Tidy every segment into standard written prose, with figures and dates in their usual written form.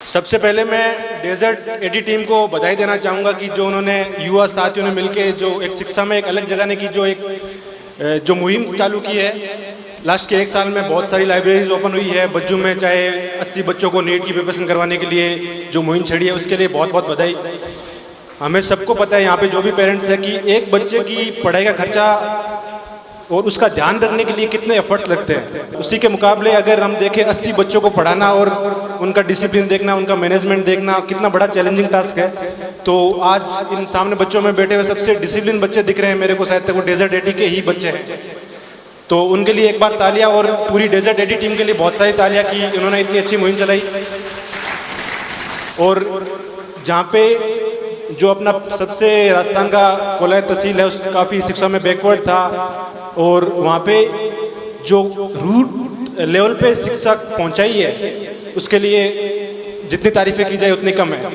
सबसे पहले मैं डेजर्ट एडी टीम को बधाई देना चाहूँगा कि जो उन्होंने युवा साथियों ने मिलकर जो एक शिक्षा में एक अलग जगह की जो मुहिम चालू की है। लास्ट के 1 साल में बहुत सारी लाइब्रेरीज ओपन हुई है बज्जू में, चाहे 80 बच्चों को नीट की प्रिपरेशन करवाने के लिए जो मुहिम छड़ी है उसके लिए बहुत बहुत बधाई। हमें सबको पता है यहाँ पे जो भी पेरेंट्स है कि एक बच्चे की पढ़ाई का खर्चा और उसका ध्यान रखने के लिए कितने एफर्ट्स लगते हैं। उसी के मुकाबले अगर हम देखें 80 बच्चों को पढ़ाना और उनका डिसिप्लिन देखना, उनका मैनेजमेंट देखना कितना बड़ा चैलेंजिंग टास्क है। तो आज इन सामने बच्चों में बैठे हुए सबसे डिसिप्लिन बच्चे दिख रहे हैं मेरे को, शायद तक वो डेजर्ट एडी के ही बच्चे हैं। तो उनके लिए एक बार तालियां, और पूरी डेजर्ट एडी टीम के लिए बहुत सारी तालियां कि उन्होंने इतनी अच्छी मुहिम चलाई। और जहाँ पे जो अपना सबसे राजस्थान का कोलाय तहसील है उस काफ़ी शिक्षा में बैकवर्ड था, और वहाँ पे जो रूट लेवल पे शिक्षा पहुँचाई है उसके लिए जितनी तारीफ़ें की जाए उतनी कम है।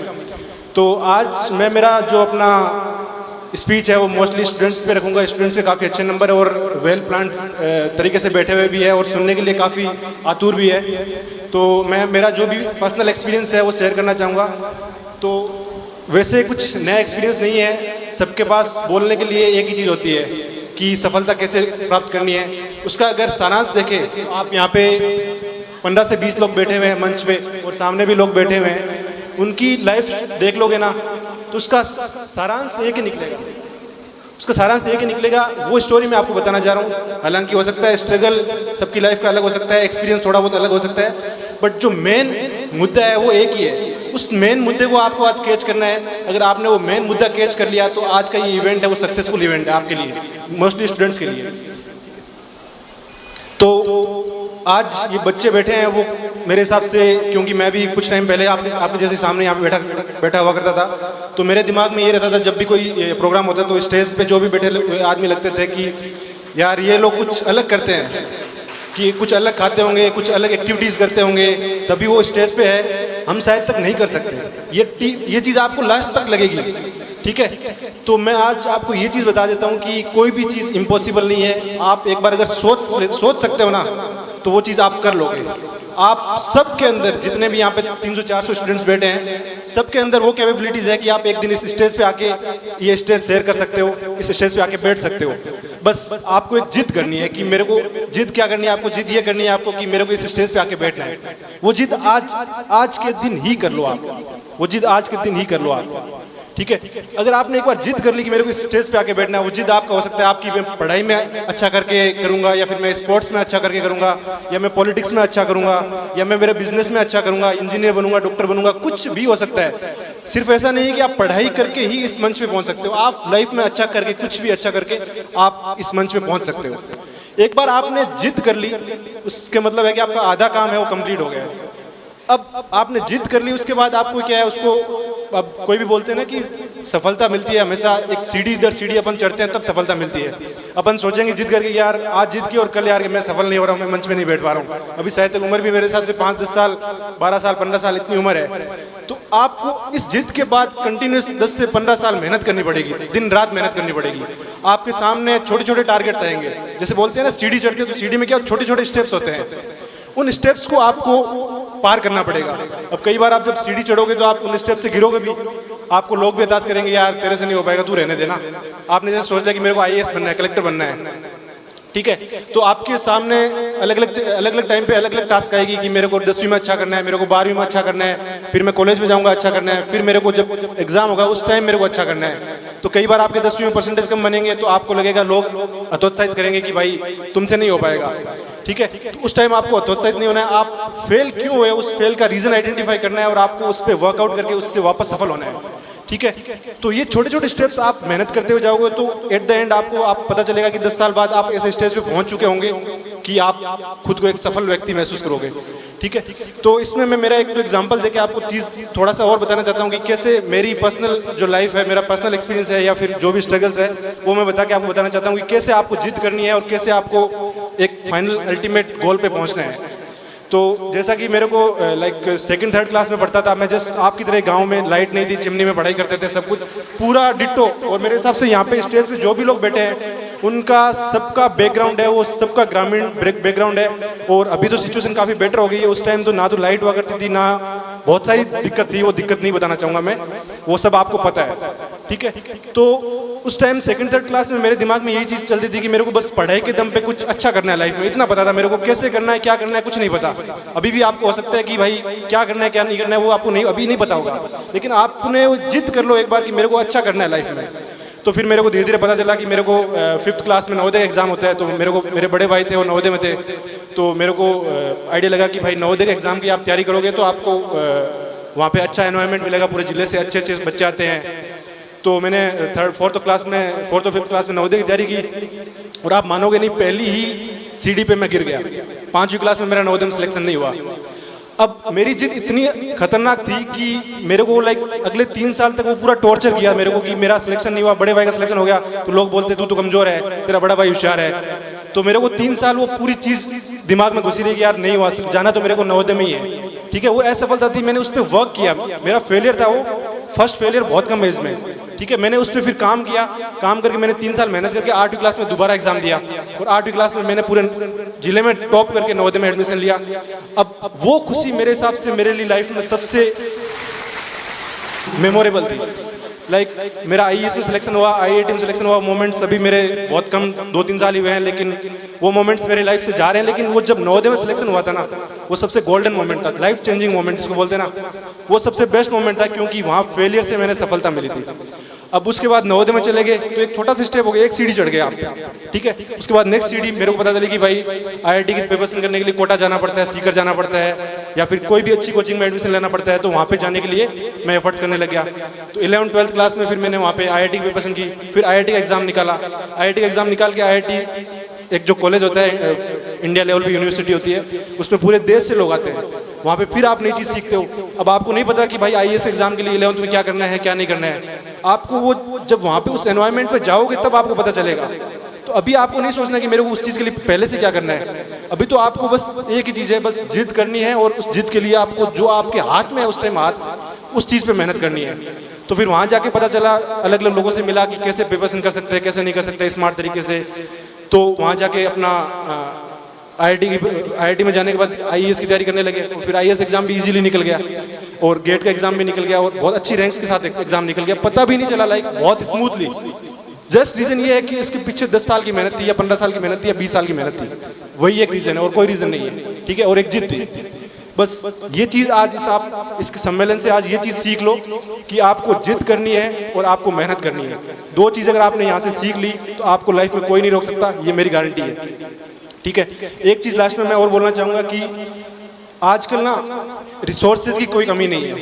तो आज मैं मेरा जो अपना स्पीच है वो मोस्टली स्टूडेंट्स पे रखूँगा। स्टूडेंट्स के काफ़ी अच्छे नंबर है और वेल प्लान्स तरीके से बैठे हुए भी है और सुनने के लिए काफ़ी आतुर भी है। तो मैं मेरा जो भी पर्सनल एक्सपीरियंस है वो शेयर करना चाहूँगा। तो वैसे कुछ नया एक्सपीरियंस नहीं है, सबके पास बोलने के लिए एक ही चीज़ होती है कि सफलता कैसे प्राप्त करनी है। उसका अगर सारांश देखें तो आप यहाँ पे 15 से 20 लोग बैठे हुए हैं मंच पे और सामने भी लोग बैठे हुए हैं, उनकी लाइफ देख लोगे ना तो उसका सारांश एक ही निकलेगा। उसका सारांश एक ही निकलेगा। वो स्टोरी मैं आपको बताना चाह रहा हूँ। हालांकि हो सकता है स्ट्रगल सबकी लाइफ का अलग हो सकता है, एक्सपीरियंस थोड़ा बहुत अलग हो सकता है, बट जो मेन मुद्दा है वो एक ही है। उस मेन मुद्दे को आपको आज कैच करना है। अगर आपने वो मेन मुद्दा कैच कर लिया तो आज का ये इवेंट है वो सक्सेसफुल इवेंट है आपके लिए, मोस्टली स्टूडेंट्स के लिए। तो आज ये बच्चे बैठे हैं वो मेरे हिसाब से, क्योंकि मैं भी कुछ टाइम पहले आपके जैसे सामने यहाँ पे बैठा हुआ करता था, तो मेरे दिमाग में ये रहता था जब भी कोई प्रोग्राम होता तो स्टेज पे जो भी बैठे आदमी लगते थे कि यार ये लोग कुछ अलग करते हैं, कि कुछ अलग खाते होंगे, कुछ अलग एक्टिविटीज़ करते होंगे, तभी वो स्टेज पे है। हम शायद तक नहीं कर सकते। ये चीज़ आपको लास्ट तक लगेगी, ठीक है। तो मैं आज आपको ये चीज़ बता देता हूँ कि कोई भी चीज़ इम्पॉसिबल नहीं है। आप एक बार अगर सोच सकते हो ना तो वो चीज़ आप कर लोगे। आप सबके अंदर जितने भी यहाँ पे 300-400 स्टूडेंट्स बैठे हैं, सबके अंदर वो कैपेबिलिटीज़ है कि आप एक दिन इस स्टेज पे आके ये स्टेज शेयर कर सकते हो, इस स्टेज पे आके बैठ सकते हो। बस आपको एक जिद करनी है कि मेरे को जिद क्या करनी है, आपको जिद ये करनी है आपको कि मेरे को इस स्टेज पे आके बैठना है। वो जिद आज के दिन ही कर लो आप, वो जिद आज के दिन ही कर लो आप, ठीक है। अगर आपने एक बार जिद कर ली कि मेरे को इस स्टेज पे आके बैठना है, वो जिद आपका हो सकता है आपकी मैं पढ़ाई में अच्छा करके करूंगा, या फिर मैं स्पोर्ट्स में अच्छा करके करूंगा, या मैं पॉलिटिक्स में अच्छा करूंगा, या मैं मेरे बिजनेस में अच्छा करूंगा, इंजीनियर बनूंगा, डॉक्टर बनूंगा, कुछ भी हो सकता है। सिर्फ ऐसा नहीं है कि आप पढ़ाई करके ही इस मंच पे पहुंच सकते हो। आप लाइफ में अच्छा करके, कुछ भी अच्छा करके आप इस मंच पे पहुंच सकते हो। एक बार आपने जिद कर ली उसके मतलब है कि आपका आधा काम है वो कंप्लीट हो गया है। अब आपने जिद कर ली, उसके बाद आपको क्या है, उसको अब कोई भी बोलते हैं ना कि सफलता मिलती है हमेशा एक सीढ़ी दर सीढ़ी अपन चढ़ते हैं तब सफलता मिलती है। अपन सोचेंगे जिद करके यार आज जिद की और कल यार मैं सफल नहीं हो रहा हूँ, मैं मंच में नहीं बैठ पा रहा हूँ। अभी शायद तक उम्र भी मेरे हिसाब से 5-10 साल, 12 साल, 15 साल इतनी उम्र है। तो आपको इस जिद के बाद कंटिन्यूस 10 से 15 साल मेहनत करनी पड़ेगी, दिन रात मेहनत करनी पड़ेगी। आपके सामने छोटे छोटे टारगेट्स आएंगे, जैसे बोलते हैं ना सीढ़ी चढ़ते तो सीढ़ी में क्या छोटे छोटे स्टेप्स होते हैं, उन स्टेप्स को आपको पार करना पड़ेगा। अब कई बार आप जब सीढ़ी चढ़ोगे तो आप उन स्टेप से गिरोगे भी, आपको लोग भी हताश करेंगे यार तेरे से नहीं हो पाएगा, तू रहने देना। आपने जैसे सोच लिया कि मेरे को IAS बनना है, कलेक्टर बनना है, ठीक है। तो आपके सामने अलग अलग टाइम पे अलग अलग टास्क आएगी कि मेरे को 10वीं में अच्छा करना है, मेरे को 12वीं में अच्छा करना है, फिर मैं कॉलेज में जाऊंगा अच्छा करना है, फिर मेरे को जब एग्जाम होगा उस टाइम मेरे को अच्छा करना है। तो कई बार आपके 10वीं में परसेंटेज कम बनेंगे तो आपको लगेगा, लोग हतोत्साहित करेंगे कि भाई तुमसे नहीं हो पाएगा, ठीक है। तो उस टाइम आपको हतोत्साहित नहीं होना है। आप फेल क्यों हुए उस फेल का रीजन आइडेंटिफाई करना है और आपको उस पर वर्कआउट करके उससे वापस सफल होना है, ठीक है। तो ये छोटे छोटे स्टेप्स आप मेहनत करते हुए जाओगे तो एट द एंड आपको पता चलेगा कि 10 साल बाद आप ऐसे स्टेज पे पहुंच चुके होंगे कि आप खुद को एक सफल व्यक्ति महसूस करोगे, ठीक है। तो इसमें मैं मेरा एक एग्जांपल देके आपको चीज़ थोड़ा सा और बताना चाहता हूँ कि कैसे मेरी पर्सनल जो लाइफ है, मेरा पर्सनल एक्सपीरियंस है या फिर जो भी स्ट्रगल्स है वो मैं बता के आपको बताना चाहता हूँ कि कैसे आपको जिद करनी है और कैसे आपको एक फाइनल अल्टीमेट गोल पे पहुँचना है। तो जैसा कि मेरे को लाइक 2nd-3rd क्लास में पढ़ता था, मैं जस्ट आपकी तरह गांव में लाइट नहीं थी, चिमनी में पढ़ाई करते थे, सब कुछ पूरा डिट्टो। और मेरे हिसाब से यहाँ पे स्टेज पे जो भी लोग बैठे हैं उनका सबका बैकग्राउंड है, वो सबका ग्रामीण बैकग्राउंड है। और अभी तो सिचुएशन काफ़ी बेटर हो गई है। उस टाइम तो ना तो लाइट हुआ करती थी, ना बहुत सारी दिक्कत थी, वो दिक्कत नहीं बताना चाहूँगा मैं, वो सब आपको पता है, ठीक है। तो उस टाइम सेकंड थर्ड क्लास में मेरे दिमाग में यही चीज़ चलती थी कि मेरे को बस पढ़ाई के दम पे कुछ अच्छा करना है लाइफ में, इतना पता था मेरे को। कैसे करना है, क्या करना है, कुछ नहीं पता। अभी भी आपको हो सकता है कि भाई क्या करना है क्या नहीं करना है वो आपको नहीं, अभी नहीं पता होगा, लेकिन आपने वो जिद कर लो एक बार कि मेरे को अच्छा करना है लाइफ में। तो फिर मेरे को धीरे धीरे पता चला कि मेरे को 5th क्लास में नवोदय एग्जाम होता है। तो मेरे को, मेरे बड़े भाई थे वो नवोदय में थे, तो मेरे को आइडिया लगा कि भाई नवोदय के एग्जाम की आप तैयारी करोगे तो आपको वहाँ पे अच्छा एनवायरनमेंट मिलेगा, पूरे जिले से अच्छे अच्छे बच्चे आते हैं। तो मैंने 4th और 5th क्लास में नवोदय की तैयारी की, और आप मानोगे नहीं, पहली ही सीढ़ी पे मैं गिर गया। 5वीं क्लास में मेरा नवोदय में सिलेक्शन नहीं हुआ। अब मेरी जिद इतनी खतरनाक थी कि मेरे को अगले 3 साल तक वो पूरा टॉर्चर किया मेरे को कि मेरा सिलेक्शन नहीं हुआ। बड़े भाई का सिलेक्शन हो गया तो लोग बोलते तू तो कमजोर है, तेरा बड़ा भाई होशियार है। तो मेरे को 3 साल वो पूरी चीज दिमाग में घुसी रही कि यार नहीं हुआ, जाना तो मेरे को नवोदय में ही है, ठीक है। वो असफलता थी, मैंने उस पर वर्क किया, मेरा फेलियर था वो, फर्स्ट फेलियर बहुत कम एज में, ठीक है। मैंने उस पर फिर काम किया, काम करके मैंने 3 साल मेहनत करके 8वीं क्लास में दोबारा एग्जाम दिया, और 8वीं क्लास में मैंने पूरे जिले में टॉप करके नवोदय में एडमिशन लिया। अब वो खुशी मेरे हिसाब से मेरे लिए लाइफ में सबसे मेमोरेबल थी। मेरा आईएएस में सिलेक्शन हुआ, आईआईटी में सिलेक्शन हुआ, मोमेंट्स अभी मेरे बहुत कम 2-3 साल ही हुए हैं, लेकिन वो मोमेंट्स मेरी लाइफ से जा रहे हैं। लेकिन वो जब नवोदय में सिलेक्शन हुआ था ना, वो सबसे गोल्डन मोमेंट था, लाइफ चेंजिंग मोमेंट जिसको बोलते हैं ना, वो सबसे बेस्ट मोमेंट था, क्योंकि वहाँ फेलियर से मैंने सफलता मिली थी। अब उसके बाद नवोदय में चले गए तो एक छोटा सा स्टेप हो गया, एक सीढ़ी चढ़ गए आप, ठीक है। उसके बाद नेक्स्ट सीढ़ी मेरे को पता चली कि भाई आईआईटी की प्रिपरेशन करने के लिए कोटा जाना पड़ता है, सीकर जाना पड़ता है, या फिर कोई भी अच्छी कोचिंग में एडमिशन लेना पड़ता है। तो वहाँ पे जाने के लिए मैं एफर्ट्स करने लग गया। तो 11th-12th क्लास में फिर मैंने वहाँ पे आईआईटी की प्रिपरेशन की, फिर आईआईटी का एग्जाम निकाला। आईआईटी का एग्जाम निकाल के आईआईटी एक जो कॉलेज होता है, इंडिया लेवल पे यूनिवर्सिटी होती है, उसमें पूरे देश से लोग आते हैं। वहाँ पे फिर आप नई चीज़ सीखते हो। अब आपको नहीं पता कि भाई आईएएस एग्जाम के लिए 11th में क्या करना है क्या नहीं करना है, आपको वो जब वहाँ पे उस एनवायरनमेंट पे जाओगे तब आपको पता चलेगा। तो अभी आपको नहीं सोचना कि मेरे को उस चीज़ के लिए पहले से क्या करना है, अभी तो आपको बस एक ही चीज़ है, बस जिद करनी है, और उस जिद के लिए आपको जो आपके हाथ में है उस टाइम उस चीज़ पे मेहनत करनी है। तो फिर वहाँ जाके पता चला, अलग अलग लोगों से मिला कि कैसे प्रिपरेशन कर सकते हैं, कैसे नहीं कर सकते स्मार्ट तरीके से। तो वहाँ जाके अपना आईआईटी में जाने के बाद आईएएस की तैयारी करने लगे। फिर आईएएस एग्जाम भी इजीली निकल गया, और गेट का एग्जाम भी निकल गया, और बहुत अच्छी रैंक्स के साथ एग्जाम निकल गया, पता भी नहीं चला, बहुत स्मूथली। जस्ट रीजन ये है कि इसके पीछे 10 साल की मेहनत थी, या 15 साल की मेहनत थी, या 20 साल की मेहनत थी, वही एक रीजन है और कोई रीजन नहीं है, ठीक है। और एक जिद थी, बस ये चीज़ आज आप इसके सम्मेलन से आज ये चीज़ सीख लो कि आपको जिद करनी है और आपको मेहनत करनी है। 2 चीज़ अगर आपने यहाँ से सीख ली तो आपको लाइफ में कोई नहीं रोक सकता, ये मेरी गारंटी है, ठीक है। एक चीज़ लास्ट में मैं और बोलना चाहूँगा कि आजकल ना रिसोर्सेज की कोई कमी नहीं है।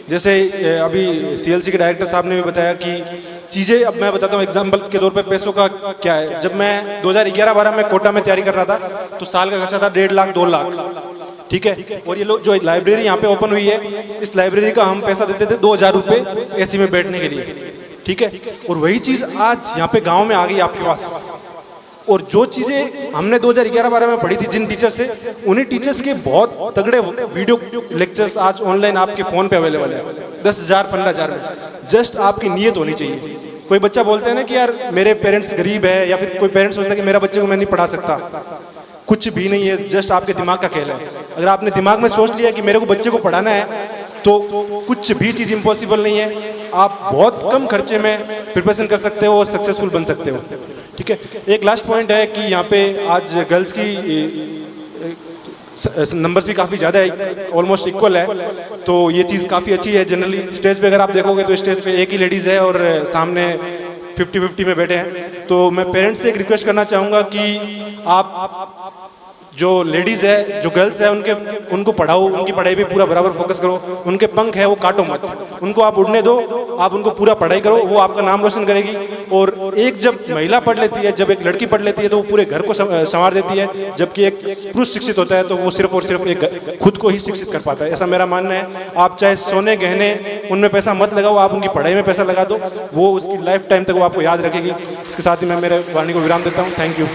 जैसे अभी सीएलसी के डायरेक्टर साहब ने भी बताया कि चीज़ें, अब मैं बताता हूँ एग्जाम्पल के तौर पे पैसों का क्या है। जब मैं 2011-12 में कोटा में तैयारी कर रहा था तो साल का खर्चा था 1.5 लाख 2 लाख, ठीक है। और ये लोग जो लाइब्रेरी यहाँ पे ओपन हुई है, इस लाइब्रेरी का हम पैसा देते थे 2000 रुपये एसी में बैठने के लिए, ठीक है। और वही चीज़ आज यहाँ पे गाँव में आ गई आपके पास। और जो चीज़ें हमने 2011-12 में पढ़ी थी जिन टीचर से, उन्हीं टीचर्स के बहुत तगड़े वीडियो लेक्चर्स आज ऑनलाइन आपके फ़ोन पे अवेलेबल है, 10,000 15,000 में। जस्ट आपकी नीयत होनी चाहिए। कोई बच्चा बोलते हैं ना कि यार मेरे पेरेंट्स गरीब है, या फिर कोई पेरेंट्स सोचता है कि मेरा बच्चे को मैं नहीं पढ़ा सकता, कुछ भी नहीं है, जस्ट आपके दिमाग का खेल है। अगर आपने दिमाग में सोच लिया कि मेरे को बच्चे को पढ़ाना है तो कुछ भी चीज़ इम्पॉसिबल नहीं है। आप बहुत कम खर्चे में प्रिपरेशन कर सकते हो और सक्सेसफुल बन सकते हो, ठीक है। एक लास्ट पॉइंट है कि यहाँ पे आज गर्ल्स की नंबर्स भी काफ़ी ज़्यादा है, ऑलमोस्ट इक्वल है, तो ये चीज़ काफ़ी अच्छी है। जनरली स्टेज पे अगर आप देखोगे तो स्टेज पे एक ही लेडीज़ है और सामने 50-50 में बैठे हैं। तो मैं पेरेंट्स से एक रिक्वेस्ट करना चाहूँगा कि आप जो लेडीज़ है, जो गर्ल्स है, उनको पढ़ाओ, उनकी पढ़ाई पे पूरा बराबर फोकस करो। उनके पंख है वो काटो मत, उनको आप उड़ने दो, आप उनको पूरा पढ़ाई करो, वो आपका नाम रोशन करेगी। और एक जब महिला पढ़ लेती है, जब एक लड़की पढ़ लेती है तो वो पूरे घर को संवार देती है, जबकि एक पुरुष शिक्षित होता है तो वो सिर्फ और सिर्फ एक खुद को ही शिक्षित कर पाता है। ऐसा मेरा मानना है। आप चाहे सोने गहने उनमें पैसा मत लगाओ, आप उनकी पढ़ाई में पैसा लगा दो, वो उसकी लाइफ टाइम तक वो आपको याद रखेगी। इसके साथ ही मैं मेरे वाणी को विराम देता हूँ। Thank you.